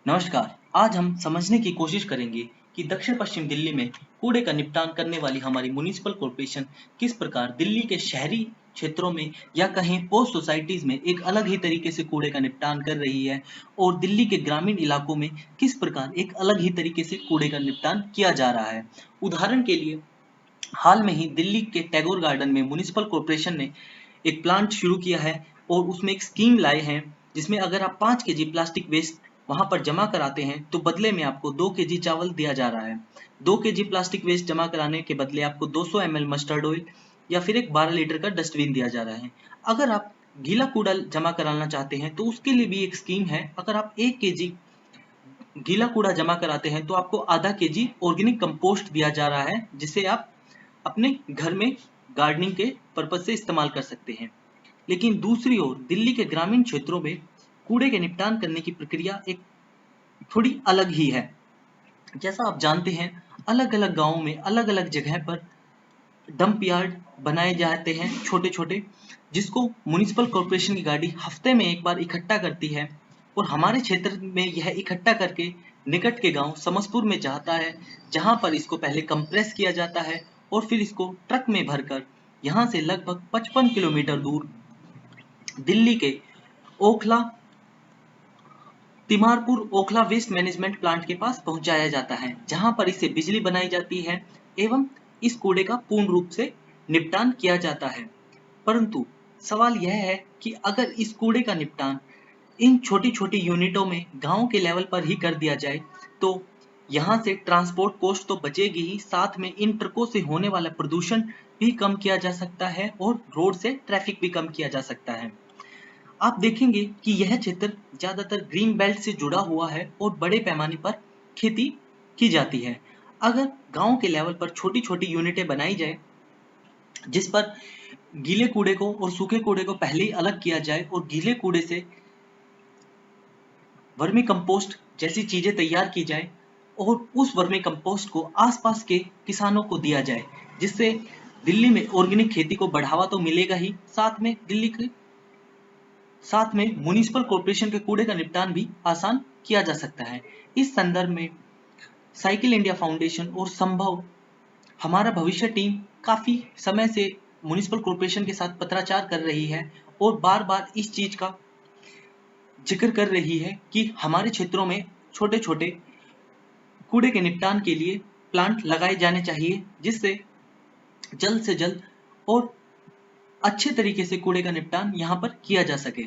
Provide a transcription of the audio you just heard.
नमस्कार। आज हम समझने की कोशिश करेंगे कि दक्षिण पश्चिम दिल्ली में कूड़े का निपटान करने वाली हमारी म्युनिसिपल कॉर्पोरेशन किस प्रकार दिल्ली के शहरी क्षेत्रों में या कहीं पोस्ट सोसाइटीज में एक अलग ही तरीके से कूड़े का निपटान कर रही है और दिल्ली के ग्रामीण इलाकों में किस प्रकार एक अलग ही तरीके से कूड़े का निपटान किया जा रहा है। उदाहरण के लिए हाल में ही दिल्ली के टैगोर गार्डन में म्युनिसिपल कॉर्पोरेशन ने एक प्लांट शुरू किया है और उसमें एक स्कीम लाए हैं जिसमें अगर आप 5 केजी प्लास्टिक वेस्ट वहां पर जमा कराते हैं तो बदले में आपको 2 केजी चावल दिया जा रहा है। 2 केजी प्लास्टिक वेस्ट जमा कराने के बदले आपको 200 ml मस्टर्ड ऑयल या फिर एक 12 लीटर का डस्टबिन दिया जा रहा है। अगर आप गीला कूड़ा जमा कराना चाहते हैं तो उसके लिए भी एक स्कीम है। अगर आप 1 केजी गीला कूड़ा जमा कराते हैं तो आपको आधा केजी ऑर्गेनिक कंपोस्ट दिया जा रहा है जिसे आप अपने घर में गार्डनिंग के पर्पज से इस्तेमाल कर सकते हैं। लेकिन दूसरी ओर दिल्ली के ग्रामीण क्षेत्रों में कूड़े के निपटान करने की प्रक्रिया एक थोड़ी अलग ही है। जैसा आप जानते हैं, अलग अलग गांवों में अलग अलग जगह पर डंप यार्ड बनाए जाते हैं छोटे छोटे, जिसको म्युनिसिपल कॉर्पोरेशन की गाड़ी हफ्ते में एक बार इकट्ठा करती है और हमारे क्षेत्र में यह इकट्ठा करके निकट के गांव समसपुर में जाता है, जहां पर इसको पहले कंप्रेस किया जाता है और फिर इसको ट्रक में भरकर यहाँ से लगभग 55 किलोमीटर दूर दिल्ली के Okhla Timarpur Okhla waste management plant के पास पहुंचाया जाता है, जहां पर इससे बिजली बनाई जाती है एवं इस कूड़े का पूर्ण रूप से निपटान किया जाता है। परंतु सवाल यह है कि अगर इस कूड़े का निपटान इन छोटी छोटी यूनिटों में गांव के लेवल पर ही कर दिया जाए तो यहाँ से ट्रांसपोर्ट कॉस्ट तो बचेगी ही, साथ में इन ट्रकों से होने वाला प्रदूषण भी कम किया जा सकता है और रोड से ट्रैफिक भी कम किया जा सकता है। आप देखेंगे कि यह क्षेत्र ज्यादातर ग्रीन बेल्ट से जुड़ा हुआ है और बड़े पैमाने पर खेती की जाती है। अगर गांव के लेवल पर छोटी छोटी यूनिटें बनाई जाए जिस पर गीले कूड़े को और सूखे कूड़े को पहले ही अलग किया जाए और गीले कूड़े से वर्मी कंपोस्ट जैसी चीजें तैयार की जाए और उस वर्मी कंपोस्ट को आसपास के किसानों को दिया जाए, जिससे दिल्ली में ऑर्गेनिक खेती को बढ़ावा तो मिलेगा ही, साथ में म्युनिसिपल कॉर्पोरेशन के कूड़े का निपटान भी आसान किया जा सकता है। इस संदर्भ में साइकिल इंडिया फाउंडेशन और संभव हमारा भविष्य टीम काफी समय से म्युनिसिपल कॉर्पोरेशन के साथ पत्राचार कर रही है और बार बार इस चीज का जिक्र कर रही है कि हमारे क्षेत्रों में छोटे छोटे कूड़े के निपटान के लिए प्लांट लगाए जाने चाहिए, जिससे जल्द से जल्द और अच्छे तरीके से कूड़े का निपटान यहाँ पर किया जा सके।